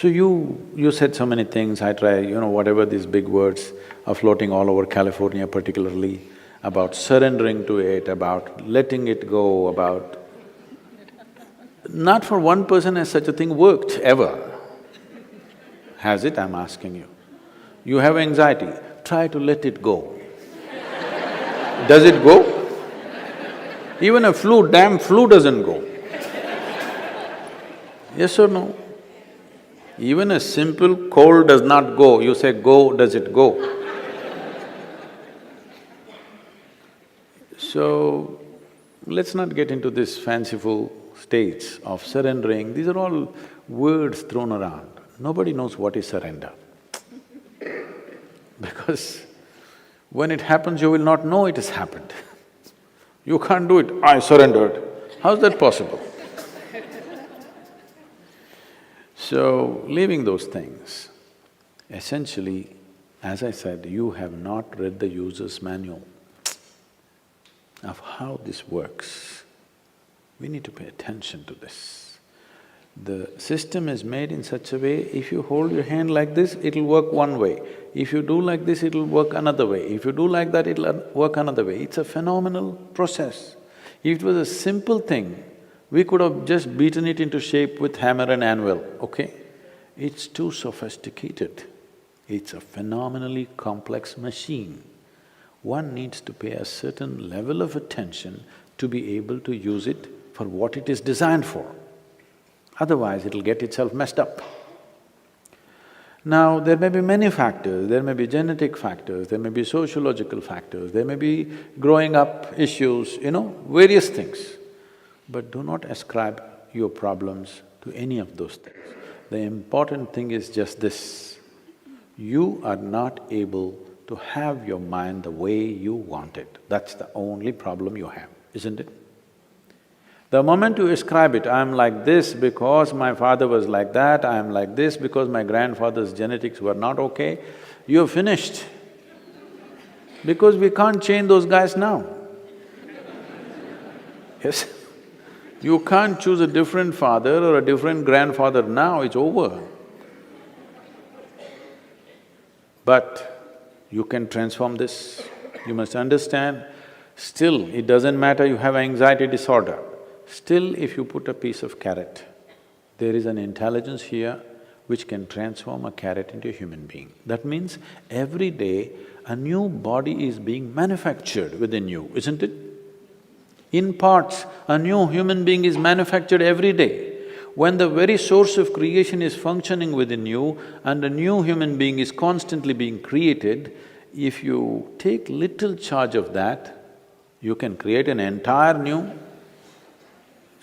So you said so many things, I try, whatever these big words are floating all over California particularly, about surrendering to it, about letting it go, about… Not for one person has such a thing worked, ever. Has it, I'm asking you? You have anxiety, try to let it go. Does it go? Even a damn flu doesn't go. Yes or no? Even a simple cold does not go, you say go, does it go? So, let's not get into this fanciful states of surrendering, these are all words thrown around. Nobody knows what is surrender. Because when it happens, you will not know it has happened. You can't do it, I surrendered. How's that possible? So, leaving those things, essentially, as I said, you have not read the user's manual of how this works. We need to pay attention to this. The system is made in such a way, if you hold your hand like this, it'll work one way. If you do like this, it'll work another way. If you do like that, it'll work another way. It's a phenomenal process. If it was a simple thing, we could have just beaten it into shape with hammer and anvil, okay? It's too sophisticated. It's a phenomenally complex machine. One needs to pay a certain level of attention to be able to use it for what it is designed for. Otherwise, it'll get itself messed up. Now, there may be many factors, there may be genetic factors, there may be sociological factors, there may be growing up issues, various things. But do not ascribe your problems to any of those things. The important thing is just this, you are not able to have your mind the way you want it. That's the only problem you have, isn't it? The moment you ascribe it, I'm like this because my father was like that, I'm like this because my grandfather's genetics were not okay, you're finished. Because we can't change those guys now. Yes? You can't choose a different father or a different grandfather now, it's over. But you can transform this. You must understand, still it doesn't matter you have anxiety disorder. Still, if you put a piece of carrot, there is an intelligence here which can transform a carrot into a human being. That means every day a new body is being manufactured within you, isn't it? In parts, a new human being is manufactured every day. When the very source of creation is functioning within you and a new human being is constantly being created, if you take little charge of that, you can create an entire new…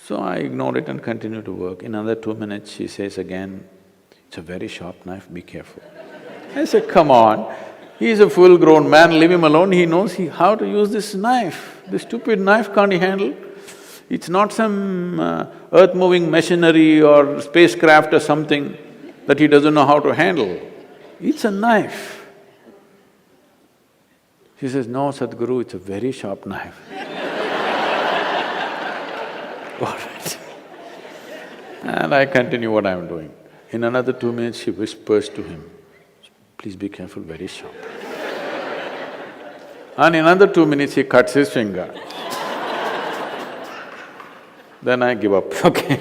So I ignore it and continue to work. In another 2 minutes, she says again, it's a very sharp knife, be careful. I said, come on, he's a full-grown man, leave him alone, he knows how to use this knife. This stupid knife can't he handle? It's not some earth-moving machinery or spacecraft or something that he doesn't know how to handle. It's a knife. She says, no, Sadhguru, it's a very sharp knife. All right. And I continue what I'm doing. In another 2 minutes, she whispers to him, please be careful, very sharp. And in another 2 minutes, he cuts his finger. Then I give up, okay.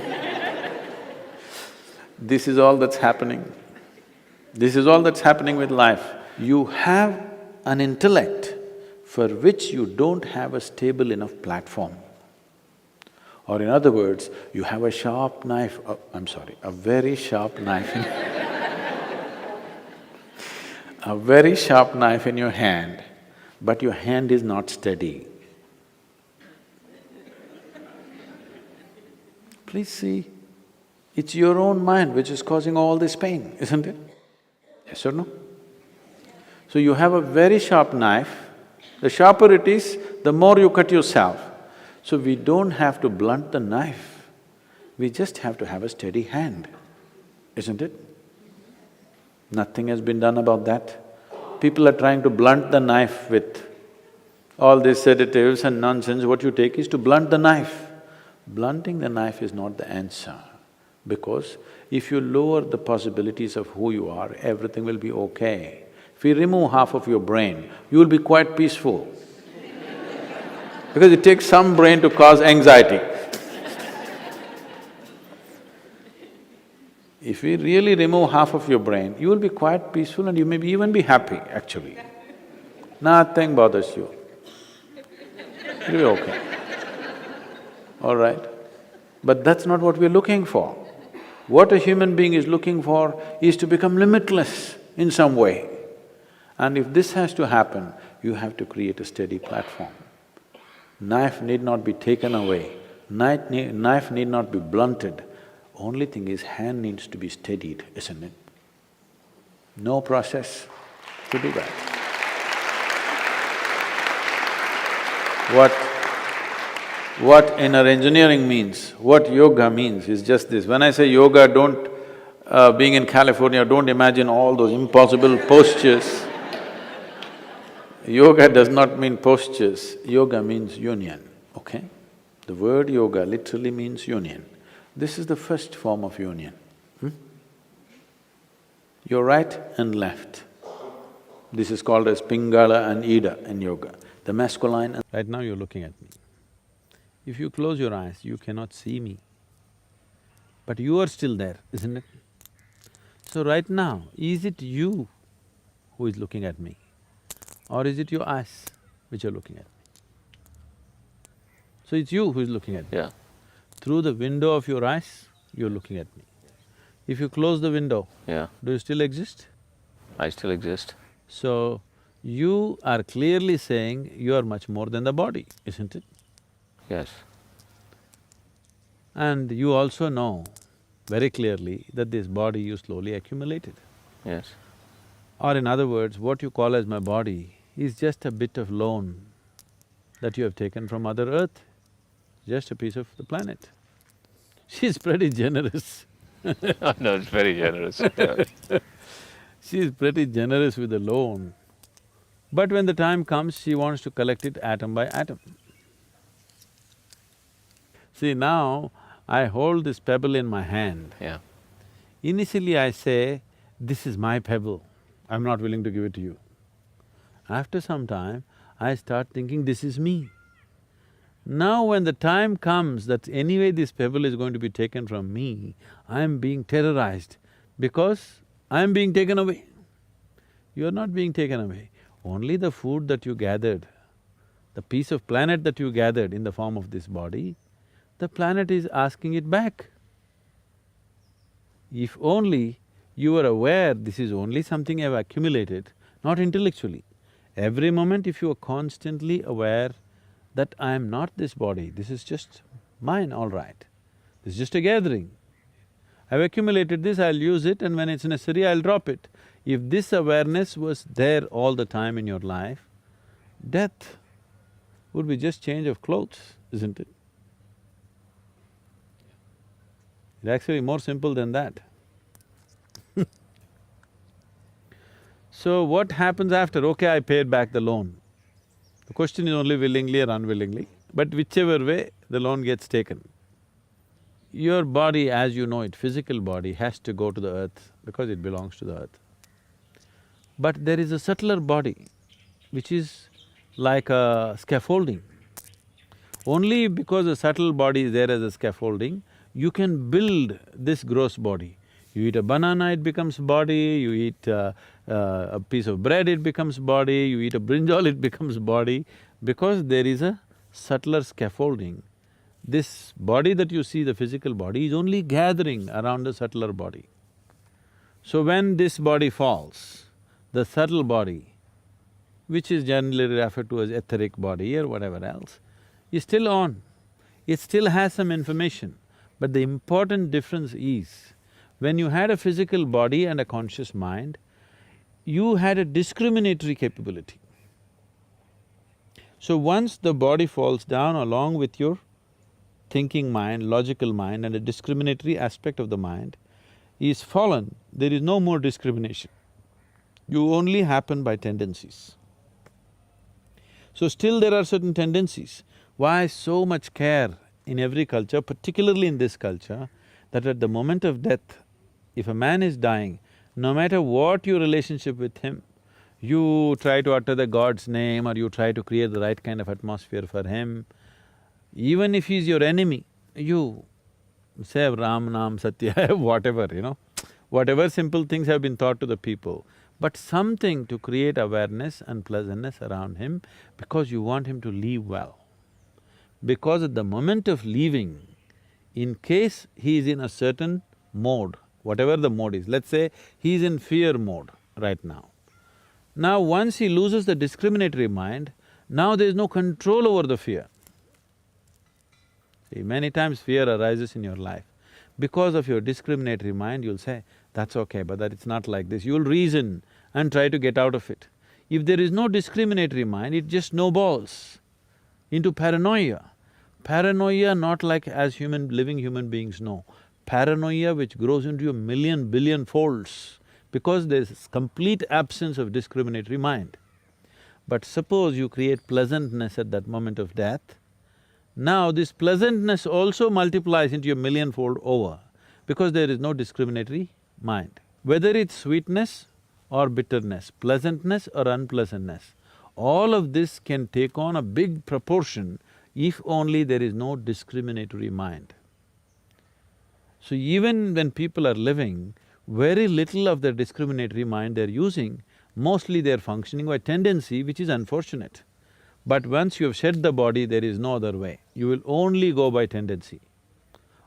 This is all that's happening. This is all that's happening with life. You have an intellect for which you don't have a stable enough platform. Or in other words, you have a sharp knife, a very sharp knife a very sharp knife in your hand, but your hand is not steady. Please see, it's your own mind which is causing all this pain, isn't it? Yes or no? So you have a very sharp knife, the sharper it is, the more you cut yourself. So we don't have to blunt the knife, we just have to have a steady hand, isn't it? Nothing has been done about that. People are trying to blunt the knife with all these sedatives and nonsense. What you take is to blunt the knife. Blunting the knife is not the answer. Because if you lower the possibilities of who you are, everything will be okay. If you remove half of your brain, you will be quite peaceful. Because it takes some brain to cause anxiety. If we really remove half of your brain, you will be quite peaceful and you may even be happy, actually. Nothing bothers you. You'll be okay. All right? But that's not what we're looking for. What a human being is looking for is to become limitless in some way. And if this has to happen, you have to create a steady platform. Knife need not be taken away, knife need not be blunted. Only thing is, hand needs to be steadied, isn't it? No process to do that. What inner engineering means, what yoga means is just this. When I say yoga, being in California, don't imagine all those impossible postures. Yoga does not mean postures, yoga means union, okay? The word yoga literally means union. This is the first form of union. Your right and left. This is called as Pingala and Ida in yoga, the masculine and… Right now you're looking at me. If you close your eyes, you cannot see me. But you are still there, isn't it? So right now, is it you who is looking at me? Or is it your eyes which are looking at me? So it's you who is looking at me. Yeah. Through the window of your eyes, you're looking at me. If you close the window, Yeah. do you still exist? I still exist. So, you are clearly saying you are much more than the body, isn't it? Yes. And you also know very clearly that this body you slowly accumulated. Yes. Or in other words, what you call as my body is just a bit of loan that you have taken from Mother Earth, just a piece of the planet. She's pretty generous. No, it's very generous. Yeah. She's pretty generous with the loan. But when the time comes, she wants to collect it atom by atom. See, now I hold this pebble in my hand. Yeah. Initially I say, this is my pebble, I'm not willing to give it to you. After some time, I start thinking, this is me. Now when the time comes that anyway this pebble is going to be taken from me, I'm being terrorized because I'm being taken away. You're not being taken away. Only the food that you gathered, the piece of planet that you gathered in the form of this body, the planet is asking it back. If only you were aware this is only something I've accumulated, not intellectually. Every moment if you are constantly aware that I am not this body, this is just mine, all right. This is just a gathering. I've accumulated this, I'll use it, and when it's necessary, I'll drop it. If this awareness was there all the time in your life, death would be just change of clothes, isn't it? It's actually more simple than that. So what happens after? Okay, I paid back the loan. The question is only willingly or unwillingly, but whichever way, the loan gets taken. Your body, as you know it, physical body, has to go to the earth because it belongs to the earth. But there is a subtler body, which is like a scaffolding. Only because a subtle body is there as a scaffolding, you can build this gross body. You eat a banana, it becomes body, you eat a piece of bread, it becomes body, you eat a brinjal, it becomes body, because there is a subtler scaffolding. This body that you see, the physical body, is only gathering around the subtler body. So when this body falls, the subtle body, which is generally referred to as etheric body or whatever else, is still on. It still has some information, but the important difference is, when you had a physical body and a conscious mind, you had a discriminatory capability. So once the body falls down along with your thinking mind, logical mind and a discriminatory aspect of the mind is fallen, there is no more discrimination. You only happen by tendencies. So still there are certain tendencies. Why so much care in every culture, particularly in this culture, that at the moment of death, if a man is dying, no matter what your relationship with him, you try to utter the God's name or you try to create the right kind of atmosphere for him, even if he's your enemy, you say Ram, Nam, Satya, whatever, whatever simple things have been taught to the people, but something to create awareness and pleasantness around him because you want him to live well. Because at the moment of leaving, in case he is in a certain mode, whatever the mode is, let's say he is in fear mode right now. Now once he loses the discriminatory mind, now there is no control over the fear. See, many times fear arises in your life. Because of your discriminatory mind, you'll say, that's okay, but that it's not like this. You'll reason and try to get out of it. If there is no discriminatory mind, it just snowballs into paranoia. Paranoia not like as living human beings know. Paranoia which grows into a million, billion folds because there's complete absence of discriminatory mind. But suppose you create pleasantness at that moment of death, now this pleasantness also multiplies into a millionfold over because there is no discriminatory mind. Whether it's sweetness or bitterness, pleasantness or unpleasantness, all of this can take on a big proportion if only there is no discriminatory mind. So even when people are living, very little of their discriminatory mind they're using, mostly they're functioning by tendency, which is unfortunate. But once you have shed the body, there is no other way. You will only go by tendency.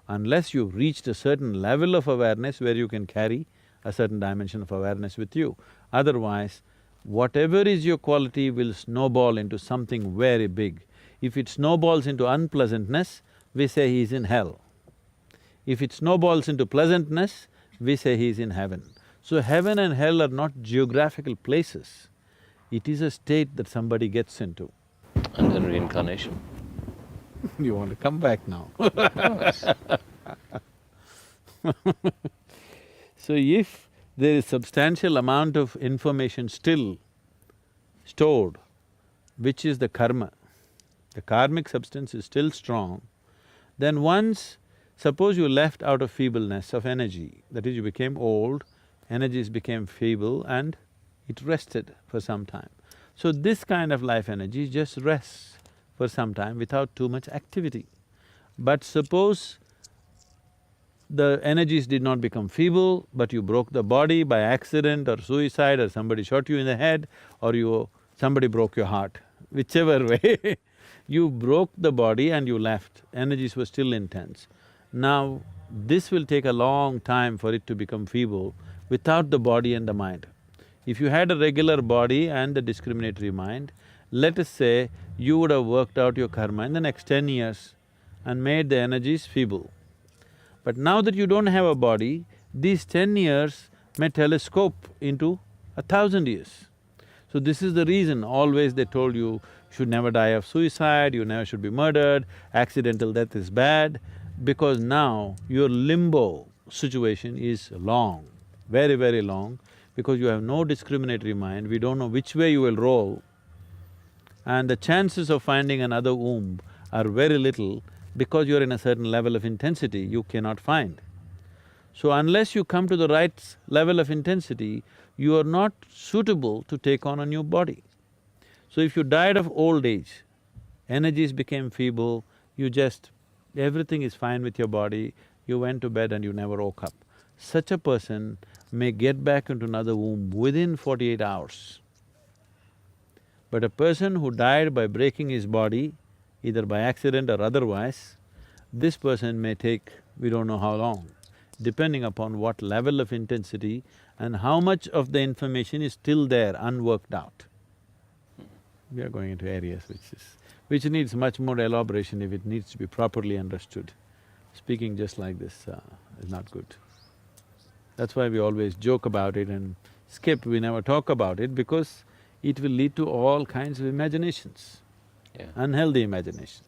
Unless you've reached a certain level of awareness where you can carry a certain dimension of awareness with you. Otherwise, whatever is your quality will snowball into something very big. If it snowballs into unpleasantness, we say he's in hell. If it snowballs into pleasantness, we say he's in heaven. So heaven and hell are not geographical places, it is a state that somebody gets into. And then reincarnation. You want to come back now? Yes. So if there is substantial amount of information still stored, which is the karma, the karmic substance is still strong, then once, suppose you left out of feebleness of energy, that is you became old, energies became feeble and it rested for some time. So this kind of life energy just rests for some time without too much activity. But suppose the energies did not become feeble, but you broke the body by accident or suicide or somebody shot you in the head or somebody broke your heart, whichever way you broke the body and you left, energies were still intense. Now, this will take a long time for it to become feeble without the body and the mind. If you had a regular body and a discriminatory mind, let us say you would have worked out your karma in the next 10 years and made the energies feeble. But now that you don't have a body, these 10 years may telescope into 1,000 years. So this is the reason always they told you should never die of suicide, you never should be murdered, accidental death is bad, because now your limbo situation is long, very, very long, because you have no discriminatory mind, we don't know which way you will roll, and the chances of finding another womb are very little because you're in a certain level of intensity you cannot find. So unless you come to the right level of intensity, you are not suitable to take on a new body. So if you died of old age, energies became feeble, everything is fine with your body, you went to bed and you never woke up. Such a person may get back into another womb within 48 hours. But a person who died by breaking his body, either by accident or otherwise, this person may take we don't know how long, depending upon what level of intensity and how much of the information is still there, unworked out. We are going into areas which needs much more elaboration if it needs to be properly understood. Speaking just like this is not good. That's why we always joke about it and skip, we never talk about it because it will lead to all kinds of imaginations, Yeah. unhealthy imagination.